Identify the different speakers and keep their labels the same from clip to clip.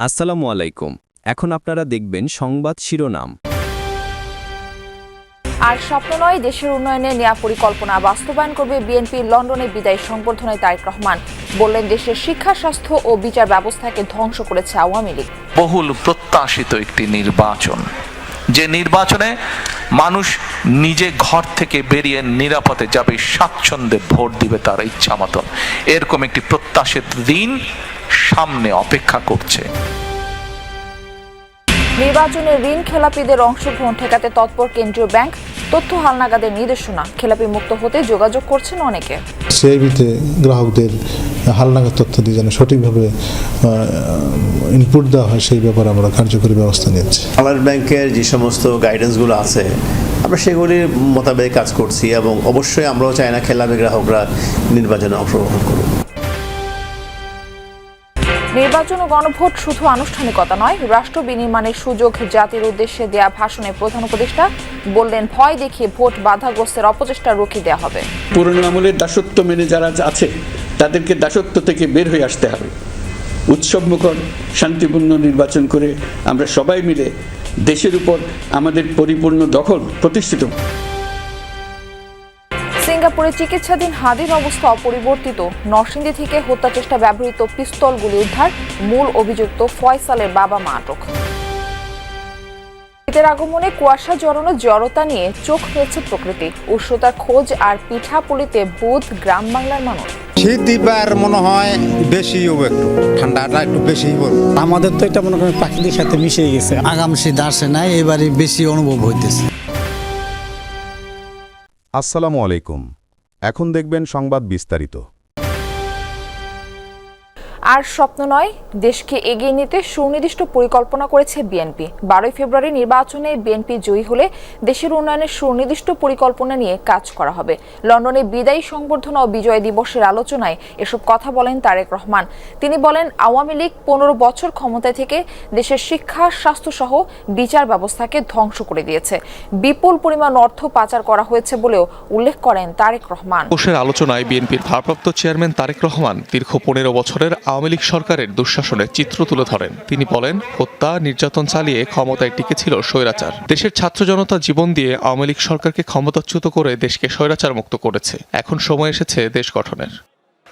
Speaker 1: আসসালামু আলাইকুম। এখন আপনারা দেখবেন সংবাদ শিরোনাম।
Speaker 2: আর স্বপ্ন নয়, দেশের উন্নয়নে নেয়া পরিকল্পনা বাস্তবায়ন করবে বিএনপি। লন্ডনে বিদায়ী সংবর্ধনায় তারেক রহমান বললেন, দেশের শিক্ষা, স্বাস্থ্য ও বিচার ব্যবস্থাকে ধ্বংস করেছে আওয়ামী লীগ।
Speaker 3: বহুল প্রত্যাশিত একটি নির্বাচন, যে নির্বাচনে মানুষ নিজে ঘর থেকে বেরিয়ে নিরাপদে যাবে, স্বাচ্ছন্দ্যে ভোট দিবে তার ইচ্ছা মতন, এরকম একটি প্রত্যাশিত দিন সামনে অপেক্ষা করছে।
Speaker 2: নির্বাচনে ঋণ খেলাপিদের অংশগ্রহণ ঠেকাতে তৎপর কেন্দ্রীয় ব্যাংক। তথ্য হালনাগাদের নির্দেশনা, খেলাপি মুক্ত হতে যোগাযোগ করছেন অনেকে।
Speaker 4: সিআইবিতে গ্রাহকদের হালনাগাদ তথ্য দিয়ে যেন সঠিকভাবে ইনপুট দেওয়া হয়, সেই ব্যাপারে আমরা কার্যকরী ব্যবস্থা নিচ্ছি।
Speaker 5: বাংলাদেশ ব্যাংকের যে সমস্ত গাইডেন্সগুলো আছে আমরা সেগুলির মোতাবেক কাজ করছি এবং অবশ্যই আমরাও চাই না খেলাপি গ্রাহকরা নির্বাচনে অংশগ্রহণ করুন।
Speaker 2: নির্বাচন ও গণভোট শুধু আনুষ্ঠানিকতা নয়, রাষ্ট্র বিনির্মাণের সুযোগ। জাতির উদ্দেশ্যে দেয়া ভাষণে প্রধান উপদেষ্টা বললেন, ভয় দেখিয়ে ভোট বাধাগ্রস্তের অপচেষ্টা রুখে দেওয়া হবে।
Speaker 6: পুরনো আমলের দাসত্ব মেনে যারা আছে তাদেরকে দাসত্ব থেকে বের হয়ে আসতে হবে। উৎসবমুখর শান্তিপূর্ণ নির্বাচন করে আমরা সবাই মিলে দেশের উপর আমাদের পরিপূর্ণ দখল প্রতিষ্ঠিত।
Speaker 2: সিঙ্গাপুরে চিকিৎসাধীন হাদির অবস্থা অপরিবর্তিত। নরসিংদী থেকে হত্যা চেষ্টা ব্যবহৃত পিস্তলগুলি উদ্ধার। মূল অভিযুক্ত ফয়সালের বাবা মা আটক। শীতের আগমনে কুয়াশা জড়ানো জড়তা নিয়ে চোখ মেলছে প্রকৃতি। উষ্ণতার খোঁজ আর পিঠাপুলিতে বুধ গ্রাম বাংলার মানুষ।
Speaker 7: শীত এবার মনে হয় বেশি হবে, একটু ঠান্ডাটা একটু বেশি হবে।
Speaker 8: আমাদের তো এটা মনে করেন প্রাকৃতিক সাথে মিশে গেছে।
Speaker 9: আগাম শীত আসে নাই, এবারে বেশি অনুভব হইতেছে।
Speaker 10: আসসালামু আলাইকুম। এখন দেখবেন সংবাদ বিস্তারিত।
Speaker 2: আর স্বপ্ন নয়, দেশকে এগিয়ে নিতে সুনির্দিষ্ট পরিকল্পনা করেছে বিএনপি। 12 ফেব্রুয়ারি নির্বাচনে বিএনপি জয়ী হলে দেশের উন্নয়নের সুনির্দিষ্ট পরিকল্পনা নিয়ে কাজ করা হবে। লন্ডনে বিদায়ী সংবর্ধনা ও বিজয় দিবসের আলোচনায় এসব কথা বলেন তারেক রহমান। তিনি বলেন, আওয়ামী লীগ 15 বছর ক্ষমতায় থেকে দেশের শিক্ষা, স্বাস্থ্য সহ বিচার ব্যবস্থাকে ধ্বংস করে দিয়েছে। বিপুল পরিমাণ অর্থ পাচার করা হয়েছে বলেও উল্লেখ করেন তারেক রহমান।
Speaker 11: আলোচনায় বিএনপির ভারপ্রাপ্ত চেয়ারম্যান তারেক রহমান দীর্ঘ 15 বছরের আওয়ামী লীগ সরকারের দুঃশাসনের চিত্র তুলে ধরেন। তিনি বলেন, হত্যা, নির্যাতন চালিয়ে ক্ষমতায় টিকেছিল স্বৈরাচার। দেশের ছাত্র জনতা জীবন দিয়ে আওয়ামী লীগ সরকারকে ক্ষমতাচ্যুত করে দেশকে স্বৈরাচার মুক্ত করেছে। এখন সময় এসেছে দেশ গঠনের।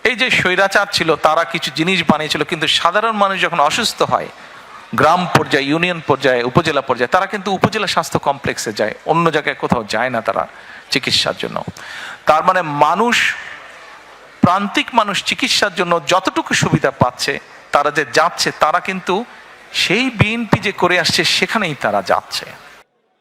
Speaker 3: এই যে স্বৈরাচার ছিল, তারা কিছু জিনিস বানিয়েছিল, কিন্তু সাধারণ মানুষ যখন অসুস্থ হয়, গ্রাম পর্যায়ে, ইউনিয়ন পর্যায়ে, উপজেলা পর্যায়ে, তারা কিন্তু উপজেলা স্বাস্থ্য কমপ্লেক্সে যায়, অন্য জায়গায় কোথাও যায় না তারা চিকিৎসার জন্য। তার মানে মানুষ, প্রান্তিক মানুষ চিকিৎসার জন্য যতটুকু সুবিধা পাচ্ছে, তারা যে যাচ্ছে, তারা কিন্তু সেই বিএনপি যে করে আসছে সেখানেই তারা যাচ্ছে।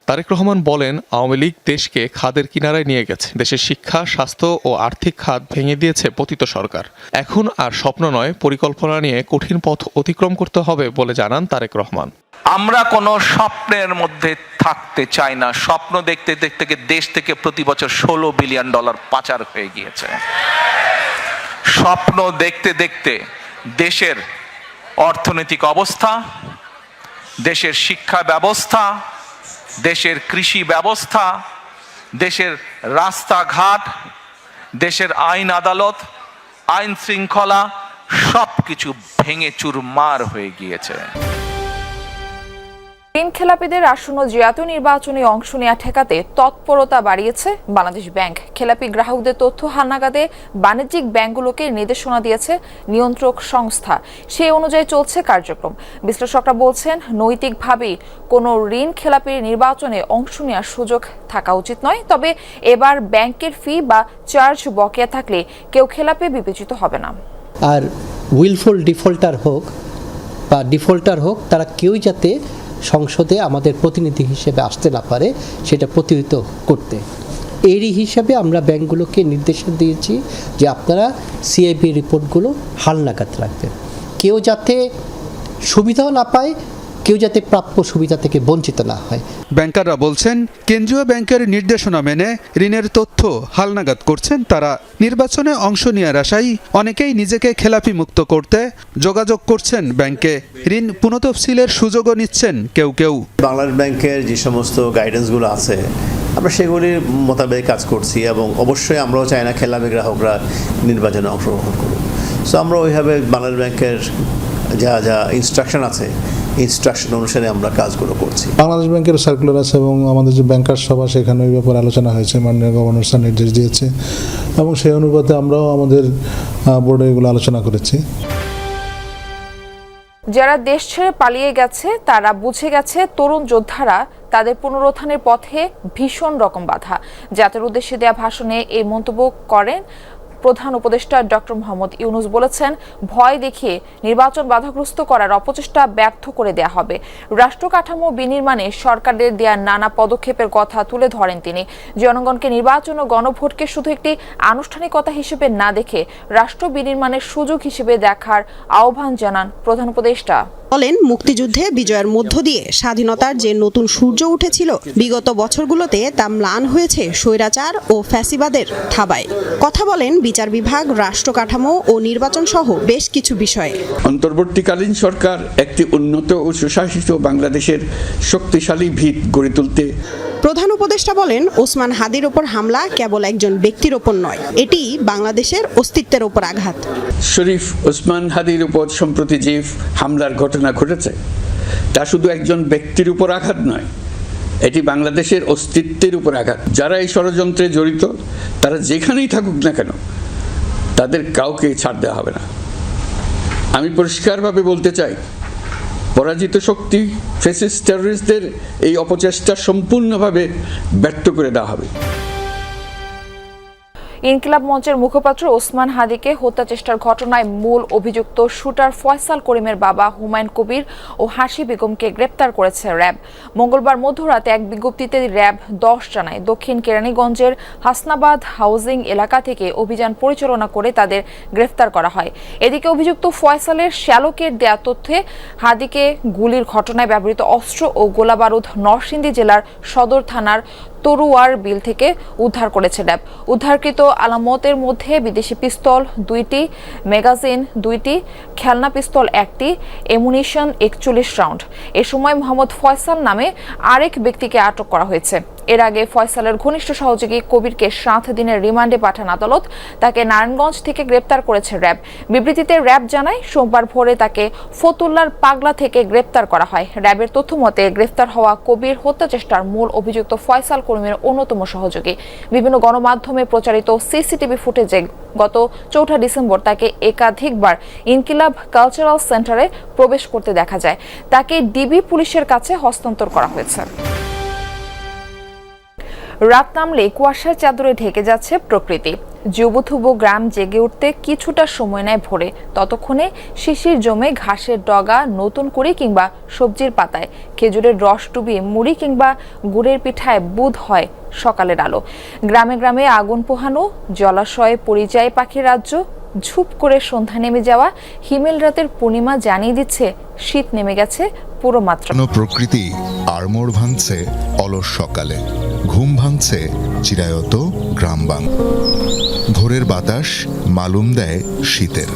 Speaker 11: তারেক রহমান বলেন, আওয়ামী লীগ দেশকে খাদের কিনারায় নিয়ে গেছে। দেশের শিক্ষা, স্বাস্থ্য ও আর্থিক খাত ভেঙে দিয়েছে পতিত সরকার। এখন আর স্বপ্ন নয়, পরিকল্পনা নিয়ে কঠিন পথ অতিক্রম করতে হবে বলে জানান তারেক রহমান।
Speaker 3: আমরা কোনো স্বপ্নের মধ্যে থাকতে চাই না। স্বপ্ন দেখতে দেখতে দেশ থেকে প্রতি বছর $16 বিলিয়ন পাচার হয়ে গিয়েছে। স্বপ্ন দেখতে দেখতে দেশের অর্থনৈতিক অবস্থা, দেশের শিক্ষা ব্যবস্থা, দেশের কৃষি ব্যবস্থা, দেশের রাস্তাঘাট, দেশের আইন আদালত, আইন শৃঙ্খলা সবকিছু ভেঙে চুরমার হয়ে গিয়েছে।
Speaker 2: ঋণ খেলাপিদের আসন্ন জাতীয় নির্বাচনে অংশ নেওয়া ঠেকাতে তৎপরতা বাড়িয়েছে বাংলাদেশ ব্যাংক। খেলাপি গ্রাহকদের তথ্য হালনাগাদে বাণিজ্যিক ব্যাংকগুলোকে নির্দেশনা দিয়েছে নিয়ন্ত্রক সংস্থা। সেই অনুযায়ী চলছে কার্যক্রম। বিশ্লেষকরা বলছেন, নৈতিকভাবেই কোনো ঋণ খেলাপির নির্বাচনে অংশ নেওয়ার সুযোগ থাকা উচিত নয়। তবে এবার ব্যাংকের ফি বা চার্জ বকেয়া থাকলে কেউ খেলাপি বিবেচিত হবে না।
Speaker 8: আর উইলফুল ডিফল্টার হোক বা ডিফল্টার হোক, তারা কেউ যাতে সংসদে আমাদের প্রতিনিধি হিসেবে আসতে না পারে, সেটা প্রতিহত করতে। এরই হিসাবে আমরা ব্যাংকগুলোকে নির্দেশনা দিয়েছি যে আপনারা সিআইবি রিপোর্টগুলো হালনাগাদ রাখবেন। কেউ যাতে সুবিধাও না পায়, কেউ যাতে প্রাপ্য সুবিধা থেকে বঞ্চিত না হয়।
Speaker 12: ব্যাংকাররা বলছেন, কেন্দ্রীয় ব্যাংকের নির্দেশনা মেনে ঋণের তথ্য হালনাগাদ করছেন তারা। নির্বাচনে অংশ নেওয়ার আশায় অনেকেই নিজেকে খেলাপি মুক্ত করতে যোগাযোগ করছেন ব্যাংকে। ঋণ পুনঃতফসিলের সুযোগও নিচ্ছেন কেউ কেউ।
Speaker 5: বাংলাদেশ ব্যাংকের যে সমস্ত গাইডেন্সগুলো আছে আমরা সেগুলির মোতাবেক কাজ করছি এবং অবশ্যই আমরাও চাই না খেলাপি গ্রাহকরা নির্বাচনে অংশগ্রহণ করুন। সো আমরা ওইভাবে বাংলাদেশ ব্যাংকের যা যা ইনস্ট্রাকশন আছে ইনস্ট্রাকশন অনুসারে আমরা কাজগুলো করছি।
Speaker 4: বাংলাদেশ ব্যাংকের সার্কুলার আছে এবং আমাদের যে ব্যাংকার সভা সেখানে ওই ব্যাপারে আলোচনা হয়েছে, মাননীয় গভর্নর স্যার নির্দেশ দিয়েছে এবং সেই অনুপাতে আমরাও আমাদের বোর্ডে এগুলো আলোচনা করেছি।
Speaker 2: যারা দেশ ছেড়ে পালিয়ে গেছে তারা বুঝে গেছে তরুণ যোদ্ধারা তাদের পুনরুত্থানের পথে ভীষণ রকম বাধা। জাতির উদ্দেশ্যে দেয়া ভাষণে এই মন্তব্য করেন প্রধান উপদেষ্টা ডক্টর মোহাম্মদ ইউনূস। বলেছেন, ভয় দেখিয়ে নির্বাচন বাধাগ্রস্ত করার অপচেষ্টা ব্যর্থ করে দেয়া হবে। রাষ্ট্র কাঠামো বিনির্মাণে সরকারের দেয়া নানা পদক্ষেপের কথা তুলে ধরেন তিনি। জনগণকে নির্বাচন ও গণভোটকে শুধু একটি আনুষ্ঠানিকতা হিসেবে না দেখে রাষ্ট্র বিনির্মাণের সুযোগ হিসেবে দেখার আহ্বান জানান প্রধান উপদেষ্টা।
Speaker 13: বলেন, মুক্তিযুদ্ধে বিজয়ের মধ্য দিয়ে স্বাধীনতার যে নতুন সূর্য উঠেছিল বিগত বছরগুলোতে তা ম্লান হয়েছে স্বৈরাচার ও ফ্যাসিবাদের থাবায়। কথা বলেন বিচার বিভাগ, রাষ্ট্র কাঠামো ও নির্বাচন সহ বেশ কিছু বিষয়ে।
Speaker 6: অন্তর্বর্তীকালীন সরকার একটি উন্নত ও সুশাসিত বাংলাদেশের শক্তিশালী ভিত গড়ে তুলতে।
Speaker 13: প্রধান উপদেষ্টা বলেন, ওসমান হাদির ওপর হামলা কেবল একজন ব্যক্তির ওপর নয়, এটি বাংলাদেশের অস্তিত্বের ওপর আঘাত।
Speaker 6: শরীফ ওসমান হাদির উপর সম্প্রতি যে হামলার ঘটনা ঘটেছে তা শুধু একজন ব্যক্তির উপর আঘাত নয়, এটি বাংলাদেশের অস্তিত্বের উপর আঘাত। যারা এই ষড়যন্ত্রে জড়িত তারা যেখানেই থাকুক না কেন তাদের কাউকে ছাড় দেওয়া হবে না। আমি পরিষ্কারভাবে বলতে চাই, পরাজিত শক্তি ফ্যাসিস্ট টেররিস্টদের এই অপচেষ্টা সম্পূর্ণভাবে ব্যর্থ করে দেওয়া হবে।
Speaker 2: ইনকিলাব মঞ্চের মুখপাত্র ওসমান হাদিকে হত্যা চেষ্টার ঘটনায় মূল অভিযুক্ত শুটার ফয়সাল করিমের বাবা হুমায়ুন কবির ও হাসি বেগমকে গ্রেপ্তার করেছে র্যাব। মঙ্গলবার মধ্যরাতে এক বিজ্ঞপ্তিতে র্যাব 10 জানায়, দক্ষিণ কেরানীগঞ্জের হাসনাবাদ হাউজিং এলাকা থেকে অভিযান পরিচালনা করে তাদের গ্রেফতার করা হয়। এদিকে অভিযুক্ত ফয়সালের শ্যালকের দেয়া তথ্যে হাদিকে গুলির ঘটনায় ব্যবহৃত অস্ত্র ও গোলাবারুদ নরসিংদী জেলার সদর থানার তরুয়ার বিল থেকে উদ্ধার করেছে র্যাব। উদ্ধারকৃত আলামতের মধ্যে বিদেশি পিস্তল 2টি, ম্যাগাজিন 2টি, খেলনা পিস্তল 1টি, অ্যামুনিশন 41 রাউন্ড। এ সময় মোহাম্মদ ফয়সাল নামে আরেক ব্যক্তিকে আটক করা হয়েছে। এর আগে ফয়সালের ঘনিষ্ঠ সহযোগী কবিরকে 7 দিনের রিমান্ডে পাঠান আদালত। তাকে নারায়ণগঞ্জ থেকে গ্রেপ্তার করেছে র্যাব। বিবৃতিতে র্যাব জানায়, সোমবার ভোরে তাকে ফতুল্লার পাগলা থেকে গ্রেপ্তার করা হয়। র্যাবের তথ্য মতে গ্রেপ্তার হওয়া কবির হত্যা চেষ্টার মূল অভিযুক্ত ফয়সাল করিমের অন্যতম সহযোগী। বিভিন্ন গণমাধ্যমে প্রচারিত সিসিটিভি ফুটেজে গত 4 ডিসেম্বর তাকে একাধিকবার ইনকিলাব কালচারাল সেন্টারে প্রবেশ করতে দেখা যায়। তাকে ডিবি পুলিশের কাছে হস্তান্তর করা হয়েছে। রাত নামলে কুয়াশার চাদরে ঢেকে যাচ্ছে প্রকৃতি। জুবুথুবু গ্রাম জেগে উঠতে কিছুটা সময় নেয় ভোরে। ততক্ষণে শিশির জমে ঘাসের ডগা নতুন করে কিংবা সবজির পাতায়, খেজুরের রস ডুবিয়ে মুড়ি কিংবা গুড়ের পিঠায় বুধ হয় সকালের আলো। গ্রামে গ্রামে আগুন পোহানো, জলাশয়ে পরিযায়ী পাখির রাজ্য, ঝুপ করে সন্ধ্যা নেমে যাওয়া হিমেল রাতের পূর্ণিমা জানিয়ে দিচ্ছে শীত নেমে গেছে পুরো মাত্রা।
Speaker 14: প্রকৃতি আড়মোড় ভাঙছে অলস সকালে, ঘুম ভাঙছে চিরায়ত গ্রাম বাংলা। ভোরের বাতাস মালুম দেয় শীতের।